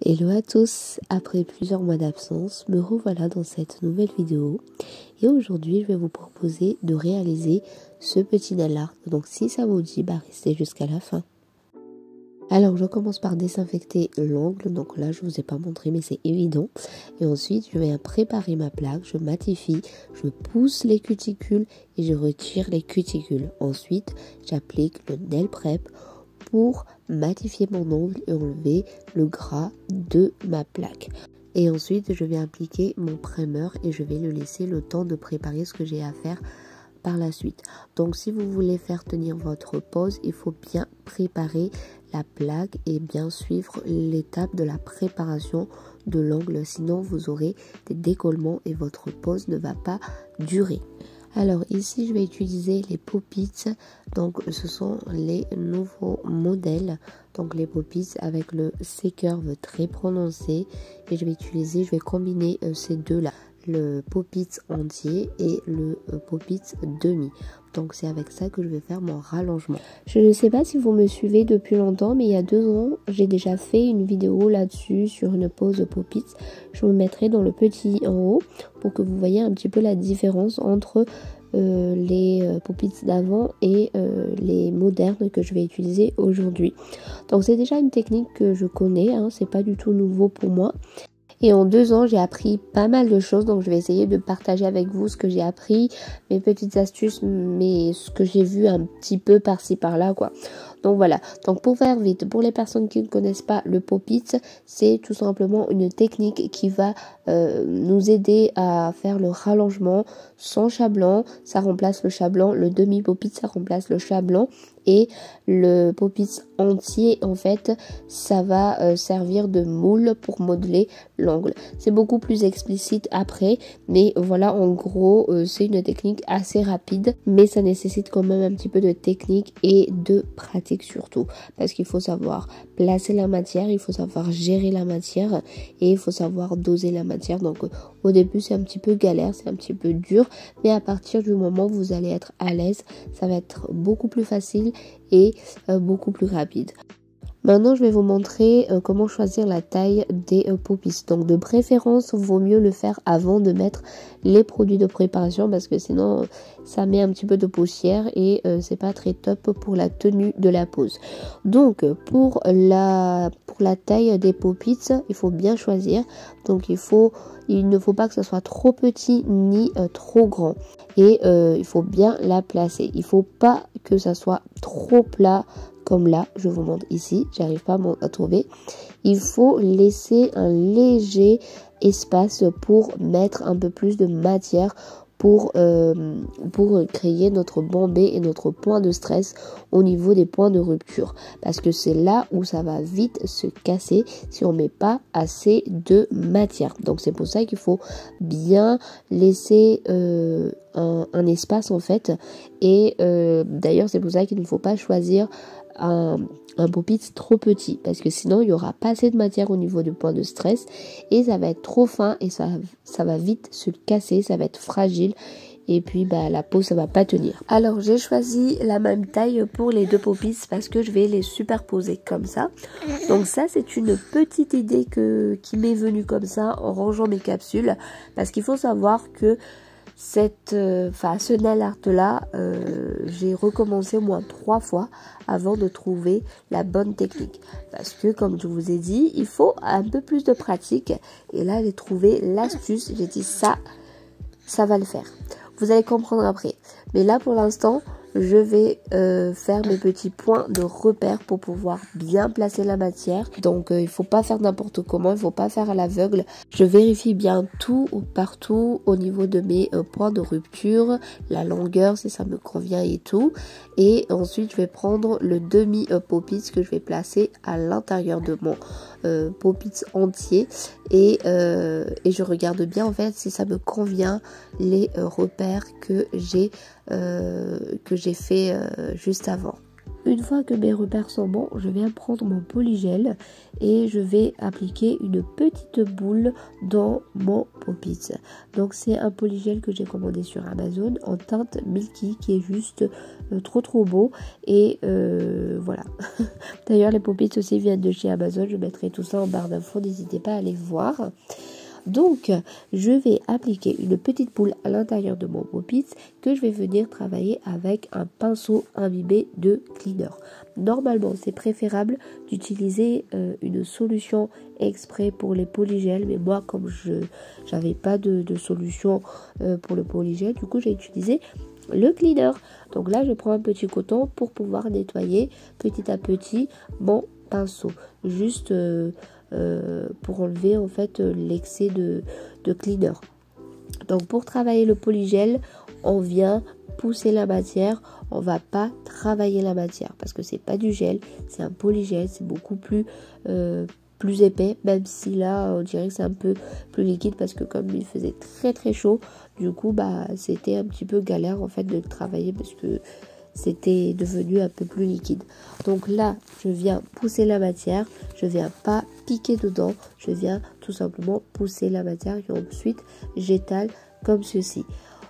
Hello à tous, après plusieurs mois d'absence, me revoilà dans cette nouvelle vidéo et aujourd'hui je vais vous proposer de réaliser ce petit nail art. Donc si ça vous dit, restez jusqu'à la fin. Alors je commence par désinfecter l'ongle, donc là je vous ai pas montré mais c'est évident. Et ensuite je vais préparer ma plaque, je matifie, je pousse les cuticules et je retire les cuticules. Ensuite j'applique le nail prep pour matifier mon ongle et enlever le gras de ma plaque. Et ensuite je vais appliquer mon primer et je vais le laisser le temps de préparer ce que j'ai à faire par la suite. Donc si vous voulez faire tenir votre pose, il faut bien préparer la plaque et bien suivre l'étape de la préparation de l'ongle, sinon vous aurez des décollements et votre pose ne va pas durer. Alors ici je vais utiliser les Pop-It, donc ce sont les nouveaux modèles, donc les Pop-It avec le C-curve très prononcé et je vais combiner ces deux là, le Pop-It entier et le Pop-It demi. Donc c'est avec ça que je vais faire mon rallongement. Je ne sais pas si vous me suivez depuis longtemps, mais il y a 2 ans, j'ai déjà fait une vidéo là-dessus sur une pose Pop-It. Je vous mettrai dans le petit en haut pour que vous voyez un petit peu la différence entre les Pop-It d'avant et les modernes que je vais utiliser aujourd'hui. Donc c'est déjà une technique que je connais, c'est pas du tout nouveau pour moi. Et en 2 ans, j'ai appris pas mal de choses, donc je vais essayer de partager avec vous ce que j'ai appris, mes petites astuces, mais ce que j'ai vu un petit peu par-ci par-là, quoi. Donc voilà, donc pour faire vite, pour les personnes qui ne connaissent pas le Pop-It, c'est tout simplement une technique qui va nous aider à faire le rallongement sans chat blanc. Ça remplace le chat blanc, le demi Pop-It ça remplace le chat blanc et le Pop-It entier en fait ça va servir de moule pour modeler l'ongle. C'est beaucoup plus explicite après, mais voilà en gros c'est une technique assez rapide, mais ça nécessite quand même un petit peu de technique et de pratique surtout, parce qu'il faut savoir placer la matière, il faut savoir gérer la matière et il faut savoir doser la matière. Donc au début c'est un petit peu galère, c'est un petit peu dur, mais à partir du moment où vous allez être à l'aise, ça va être beaucoup plus facile et beaucoup plus rapide. Maintenant, je vais vous montrer comment choisir la taille des Pop-It. Donc, de préférence, vaut mieux le faire avant de mettre les produits de préparation parce que sinon, ça met un petit peu de poussière et c'est pas très top pour la tenue de la pose. Donc, pour la taille des Pop-It, il faut bien choisir. Donc, il ne faut pas que ce soit trop petit ni trop grand. Et il faut bien la placer. Il faut pas que ça soit trop plat. Comme là, je vous montre ici, j'arrive pas à trouver. Il faut laisser un léger espace pour mettre un peu plus de matière pour créer notre bombée et notre point de stress au niveau des points de rupture. Parce que c'est là où ça va vite se casser si on met pas assez de matière. Donc c'est pour ça qu'il faut bien laisser un espace en fait. Et d'ailleurs c'est pour ça qu'il ne faut pas choisir un Pop-It trop petit parce que sinon il n'y aura pas assez de matière au niveau du point de stress et ça va être trop fin et ça va vite se casser, ça va être fragile et puis la peau ça va pas tenir. Alors j'ai choisi la même taille pour les 2 Pop-It parce que je vais les superposer comme ça. Donc ça c'est une petite idée qui m'est venue comme ça en rangeant mes capsules, parce qu'il faut savoir que ce nail art là j'ai recommencé au moins 3 fois avant de trouver la bonne technique, parce que comme je vous ai dit il faut un peu plus de pratique et là j'ai trouvé l'astuce. J'ai dit ça va le faire, vous allez comprendre après, mais là pour l'instant je vais faire mes petits points de repère pour pouvoir bien placer la matière. Donc il faut pas faire n'importe comment, il faut pas faire à l'aveugle. Je vérifie bien tout partout au niveau de mes points de rupture, la longueur si ça me convient et tout. Et ensuite je vais prendre le demi Pop-It que je vais placer à l'intérieur de mon Pop-It entier et je regarde bien en fait si ça me convient les repères que j'ai fait juste avant. Une fois que mes repères sont bons, je vais prendre mon polygel et je vais appliquer une petite boule dans mon Pop-It. Donc c'est un polygel que j'ai commandé sur Amazon en teinte Milky qui est juste trop beau et voilà. D'ailleurs, les pop-its aussi viennent de chez Amazon. Je mettrai tout ça en barre d'infos. N'hésitez pas à les voir. Donc, je vais appliquer une petite boule à l'intérieur de mon pop-it que je vais venir travailler avec un pinceau imbibé de cleaner. Normalement, c'est préférable d'utiliser une solution exprès pour les polygels, mais moi, comme je n'avais pas de solution pour le polygel, du coup, j'ai utilisé le cleaner. Donc là, je prends un petit coton pour pouvoir nettoyer petit à petit mon pinceau. Juste pour enlever en fait l'excès de cleaner. Donc pour travailler le polygel, on vient pousser la matière, on va pas travailler la matière parce que c'est pas du gel, c'est un polygel, c'est beaucoup plus épais, même si là on dirait que c'est un peu plus liquide parce que comme il faisait très très chaud, du coup c'était un petit peu galère en fait de le travailler parce que c'était devenu un peu plus liquide. Donc là, je viens pousser la matière, je viens pas piquer dedans, je viens tout simplement pousser la matière et ensuite j'étale comme ceci.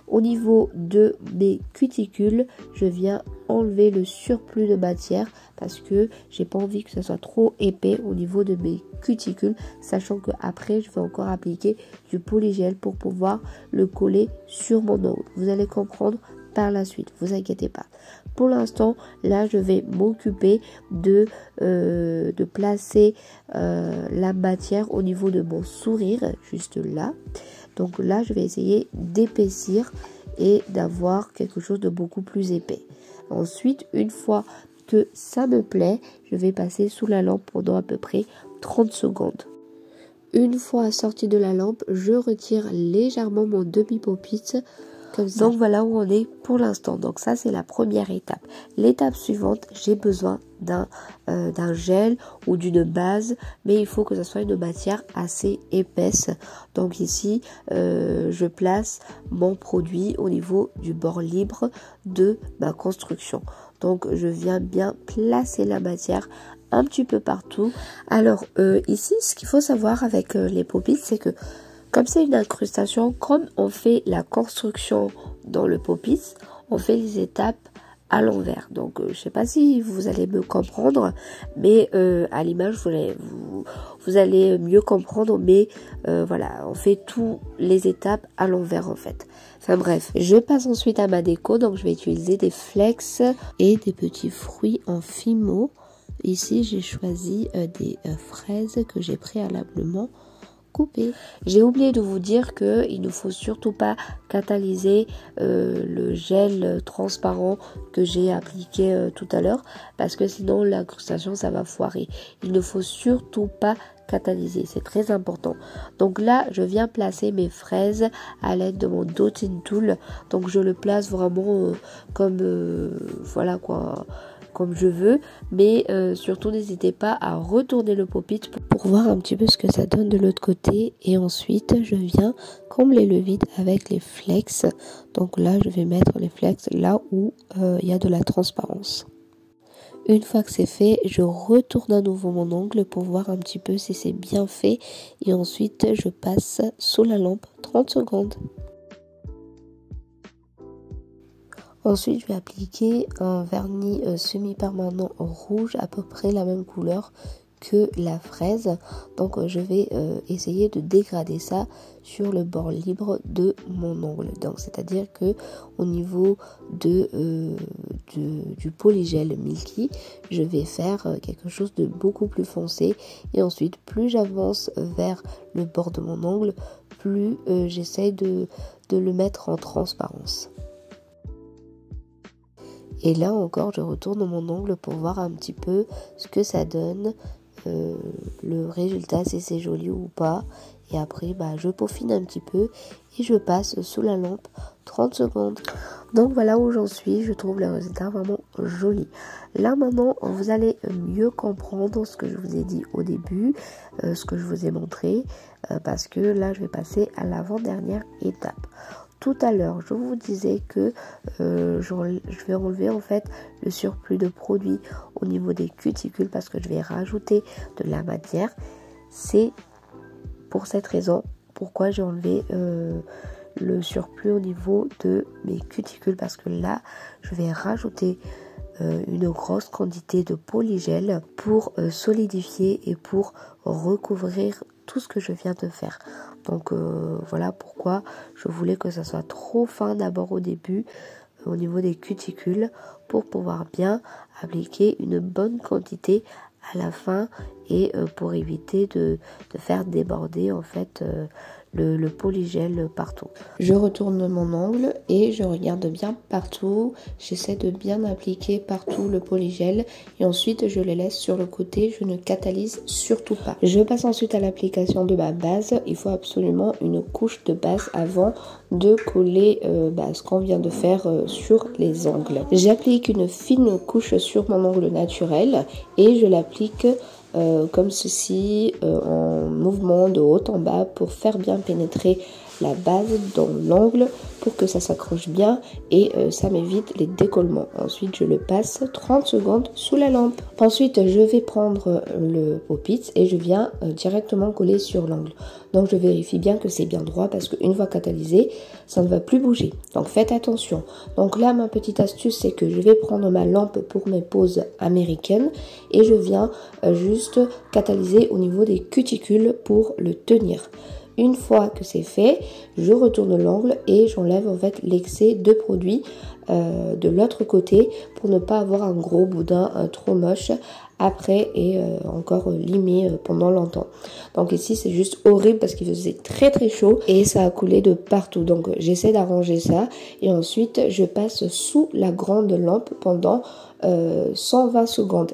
Au niveau de mes cuticules, je viens enlever le surplus de matière parce que j'ai pas envie que ça soit trop épais au niveau de mes cuticules, sachant que après je vais encore appliquer du polygel pour pouvoir le coller sur mon ongle. Vous allez comprendre par la suite, vous inquiétez pas. Pour l'instant, là, je vais m'occuper de placer la matière au niveau de mon sourire, juste là. Donc là, je vais essayer d'épaissir et d'avoir quelque chose de beaucoup plus épais. Ensuite, une fois que ça me plaît, je vais passer sous la lampe pendant à peu près 30 secondes. Une fois sorti de la lampe, je retire légèrement mon demi-pop-it. Comme ça. Donc voilà où on est pour l'instant. Donc ça c'est la première étape. L'étape suivante, j'ai besoin d'un gel ou d'une base, mais il faut que ce soit une matière assez épaisse. Donc ici, je place mon produit au niveau du bord libre de ma construction. Donc je viens bien placer la matière un petit peu partout. Alors ici, ce qu'il faut savoir avec les pop-its, c'est que comme c'est une incrustation, comme on fait la construction dans le pop-it, on fait les étapes à l'envers. Donc, je ne sais pas si vous allez me comprendre, mais à l'image, vous allez mieux comprendre. Mais voilà, on fait toutes les étapes à l'envers en fait. Enfin bref, je passe ensuite à ma déco. Donc, je vais utiliser des flex et des petits fruits en fimo. Ici, j'ai choisi des fraises que j'ai préalablement coupé. J'ai oublié de vous dire que il ne faut surtout pas catalyser le gel transparent que j'ai appliqué tout à l'heure parce que sinon l'incrustation ça va foirer. Il ne faut surtout pas catalyser, c'est très important. Donc là je viens placer mes fraises à l'aide de mon dotting tool. Donc je le place vraiment comme voilà quoi, comme je veux, mais surtout n'hésitez pas à retourner le pop-it pour voir un petit peu ce que ça donne de l'autre côté. Et ensuite je viens combler le vide avec les flex. Donc là je vais mettre les flex là où il y a de la transparence. Une fois que c'est fait, je retourne à nouveau mon ongle pour voir un petit peu si c'est bien fait et ensuite je passe sous la lampe 30 secondes. Ensuite, je vais appliquer un vernis semi-permanent rouge, à peu près la même couleur que la fraise. Donc, je vais essayer de dégrader ça sur le bord libre de mon ongle. Donc, c'est-à-dire que au niveau du polygel Milky, je vais faire quelque chose de beaucoup plus foncé. Et ensuite, plus j'avance vers le bord de mon ongle, plus j'essaye de le mettre en transparence. Et là encore, je retourne mon ongle pour voir un petit peu ce que ça donne, le résultat, si c'est joli ou pas. Et après, je peaufine un petit peu et je passe sous la lampe 30 secondes. Donc voilà où j'en suis, je trouve le résultat vraiment joli. Là maintenant, vous allez mieux comprendre ce que je vous ai dit au début, ce que je vous ai montré, parce que là, je vais passer à l'avant-dernière étape. Tout à l'heure, je vous disais que je vais enlever en fait le surplus de produit au niveau des cuticules parce que je vais rajouter de la matière. C'est pour cette raison pourquoi j'ai enlevé le surplus au niveau de mes cuticules parce que là, je vais rajouter une grosse quantité de polygel pour solidifier et pour recouvrir tout ce que je viens de faire. Donc voilà pourquoi je voulais que ça soit trop fin d'abord au début au niveau des cuticules pour pouvoir bien appliquer une bonne quantité à la fin et pour éviter de faire déborder en fait le polygel partout. Je retourne mon ongle et je regarde bien partout. J'essaie de bien appliquer partout le polygel et ensuite je le laisse sur le côté. Je ne catalyse surtout pas. Je passe ensuite à l'application de ma base. Il faut absolument une couche de base avant de coller ce qu'on vient de faire sur les ongles. J'applique une fine couche sur mon ongle naturel et je l'applique comme ceci en mouvement de haut en bas pour faire bien pénétrer la base dans l'ongle pour que ça s'accroche bien et ça m'évite les décollements. Ensuite je le passe 30 secondes sous la lampe. Ensuite je vais prendre le Pop-It et je viens directement coller sur l'ongle. Donc je vérifie bien que c'est bien droit parce qu'une fois catalysé ça ne va plus bouger. Donc faites attention. Donc là ma petite astuce c'est que je vais prendre ma lampe pour mes poses américaines et je viens juste catalyser au niveau des cuticules pour le tenir. Une fois que c'est fait, je retourne l'ongle et j'enlève en fait l'excès de produit de l'autre côté pour ne pas avoir un gros boudin trop moche après et encore limé pendant longtemps. Donc ici c'est juste horrible parce qu'il faisait très chaud et ça a coulé de partout. Donc j'essaie d'arranger ça et ensuite je passe sous la grande lampe pendant 120 secondes.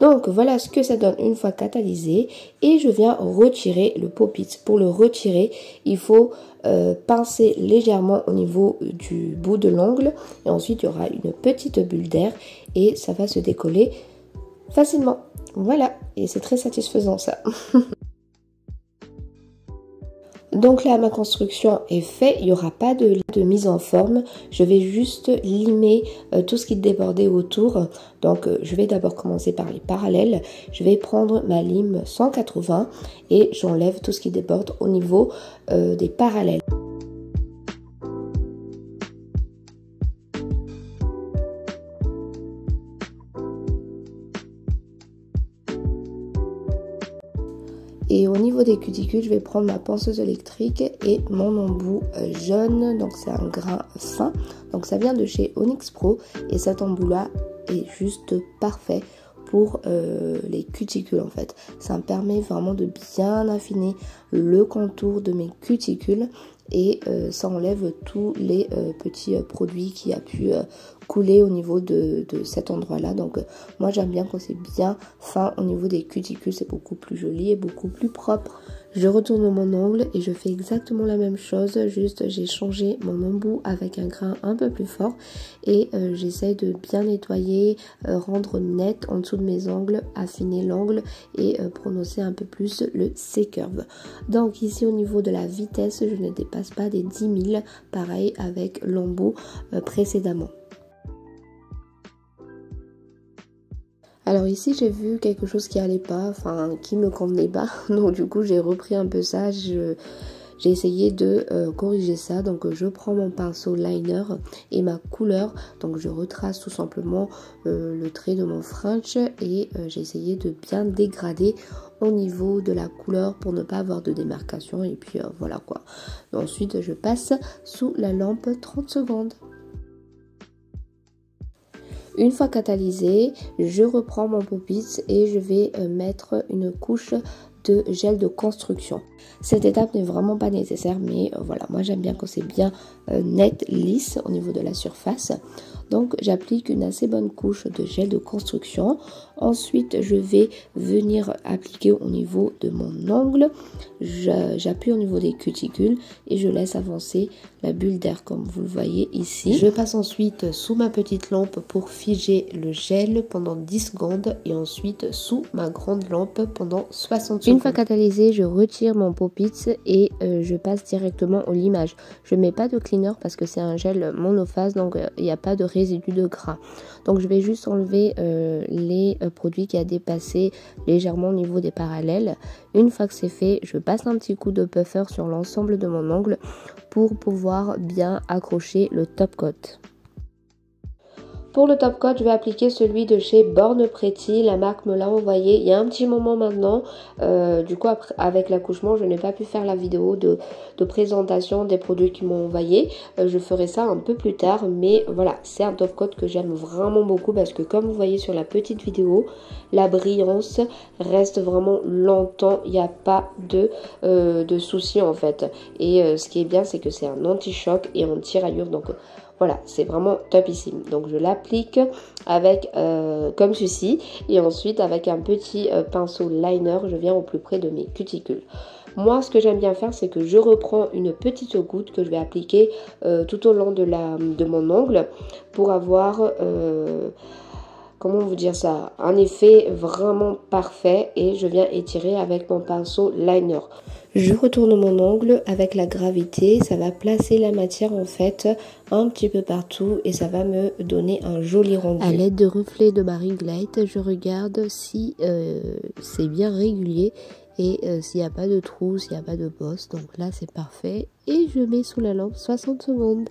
Donc voilà ce que ça donne une fois catalysé et je viens retirer le Pop-It. Pour le retirer, il faut pincer légèrement au niveau du bout de l'ongle et ensuite il y aura une petite bulle d'air et ça va se décoller facilement. Voilà, et c'est très satisfaisant ça. Donc là ma construction est faite, il n'y aura pas de mise en forme, je vais juste limer tout ce qui débordait autour. Donc je vais d'abord commencer par les parallèles, je vais prendre ma lime 180 et j'enlève tout ce qui déborde au niveau des parallèles. Et au niveau des cuticules, je vais prendre ma ponceuse électrique et mon embout jaune. Donc c'est un grain fin. Donc ça vient de chez Onyx Pro. Et cet embout là est juste parfait pour les cuticules en fait. Ça me permet vraiment de bien affiner le contour de mes cuticules. Et ça enlève tous les petits produits qui a pu couler au niveau de cet endroit là. Donc moi j'aime bien quand c'est bien fin au niveau des cuticules, c'est beaucoup plus joli et beaucoup plus propre. Je retourne mon ongle et je fais exactement la même chose, juste j'ai changé mon embout avec un grain un peu plus fort et j'essaie de bien nettoyer, rendre net en dessous de mes ongles, affiner l'angle et prononcer un peu plus le C-curve. Donc ici au niveau de la vitesse, je ne dépasse pas des 10 000, pareil avec l'embout précédemment. Alors ici j'ai vu quelque chose qui allait pas, enfin qui me convenait pas, donc du coup j'ai repris un peu ça, j'ai essayé de corriger ça. Donc je prends mon pinceau liner et ma couleur, donc je retrace tout simplement le trait de mon French et j'ai essayé de bien dégrader au niveau de la couleur pour ne pas avoir de démarcation et puis voilà quoi. Ensuite je passe sous la lampe 30 secondes. Une fois catalysé, je reprends mon Pop-It et je vais mettre une couche de gel de construction. Cette étape n'est vraiment pas nécessaire, mais voilà, moi j'aime bien quand c'est bien net, lisse au niveau de la surface. Donc j'applique une assez bonne couche de gel de construction. Ensuite je vais venir appliquer au niveau de mon ongle. J'appuie au niveau des cuticules et je laisse avancer la bulle d'air comme vous le voyez ici. Je passe ensuite sous ma petite lampe pour figer le gel pendant 10 secondes et ensuite sous ma grande lampe pendant 60 secondes. Une fois catalysé, je retire mon Pop-It et je passe directement au limage. Je ne mets pas de cleaner parce que c'est un gel monophase, donc il n'y a pas de résidus de gras. Donc je vais juste enlever les produits qui a dépassé légèrement au niveau des parallèles. Une fois que c'est fait, je passe un petit coup de puffer sur l'ensemble de mon ongle pour pouvoir bien accrocher le top coat. Pour le top coat, je vais appliquer celui de chez Born Pretty. La marque me l'a envoyé il y a un petit moment maintenant. Du coup, après, avec l'accouchement, je n'ai pas pu faire la vidéo de présentation des produits qu'ils m'ont envoyé. Je ferai ça un peu plus tard. Mais voilà, c'est un top coat que j'aime vraiment beaucoup parce que comme vous voyez sur la petite vidéo, la brillance reste vraiment longtemps. Il n'y a pas de soucis en fait. Et ce qui est bien, c'est que c'est un anti-choc et anti-rayure. Donc voilà, c'est vraiment topissime. Donc je l'applique avec comme ceci et ensuite avec un petit pinceau liner, je viens au plus près de mes cuticules. Moi, ce que j'aime bien faire, c'est que je reprends une petite goutte que je vais appliquer tout au long de mon ongle pour avoir comment vous dire ça, un effet vraiment parfait et je viens étirer avec mon pinceau liner. Je retourne mon ongle avec la gravité, ça va placer la matière en fait un petit peu partout et ça va me donner un joli rendu. À l'aide de reflets de ma ring light, je regarde si c'est bien régulier et s'il n'y a pas de trou, s'il n'y a pas de bosse. Donc là c'est parfait et je mets sous la lampe 60 secondes.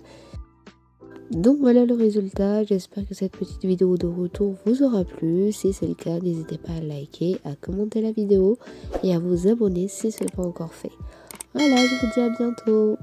Donc voilà le résultat, j'espère que cette petite vidéo de retour vous aura plu. Si c'est le cas, n'hésitez pas à liker, à commenter la vidéo et à vous abonner si ce n'est pas encore fait. Voilà, je vous dis à bientôt.